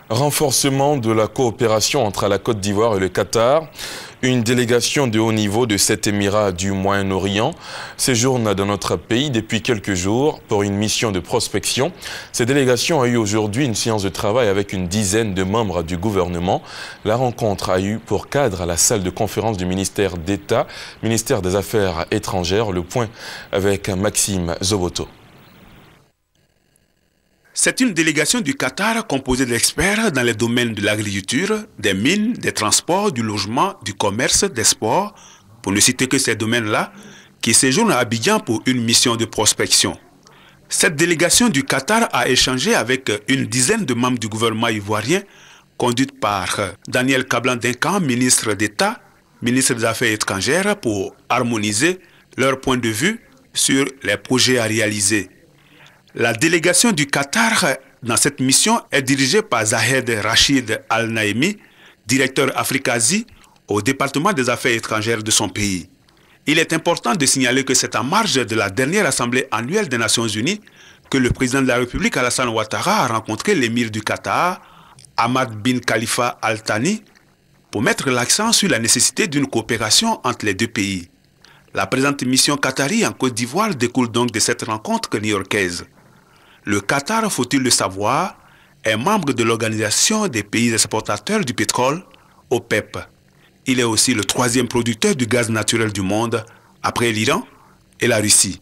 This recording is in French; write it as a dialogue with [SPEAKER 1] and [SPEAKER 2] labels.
[SPEAKER 1] Renforcement de la coopération entre la Côte d'Ivoire et le Qatar. Une délégation de haut niveau de cet émirat du Moyen-Orient séjourne dans notre pays depuis quelques jours pour une mission de prospection. Cette délégation a eu aujourd'hui une séance de travail avec une dizaine de membres du gouvernement. La rencontre a eu pour cadre à la salle de conférence du ministère d'État, ministère des Affaires étrangères. Le point avec Maxime Zoboto.
[SPEAKER 2] C'est une délégation du Qatar composée d'experts dans les domaines de l'agriculture, des mines, des transports, du logement, du commerce, des sports, pour ne citer que ces domaines-là, qui séjournent à Abidjan pour une mission de prospection. Cette délégation du Qatar a échangé avec une dizaine de membres du gouvernement ivoirien, conduite par Daniel Kablan-Duncan, ministre d'État, ministre des Affaires étrangères, pour harmoniser leur point de vue sur les projets à réaliser. La délégation du Qatar dans cette mission est dirigée par Zahed Rachid Al-Naimi, directeur Afrique-Asie au département des affaires étrangères de son pays. Il est important de signaler que c'est en marge de la dernière assemblée annuelle des Nations Unies que le président de la République Alassane Ouattara a rencontré l'émir du Qatar, Hamad bin Khalifa Al Thani, pour mettre l'accent sur la nécessité d'une coopération entre les deux pays. La présente mission qatari en Côte d'Ivoire découle donc de cette rencontre new-yorkaise. Le Qatar, faut-il le savoir, est membre de l'Organisation des pays exportateurs du pétrole, OPEP. Il est aussi le troisième producteur du gaz naturel du monde, après l'Iran et la Russie.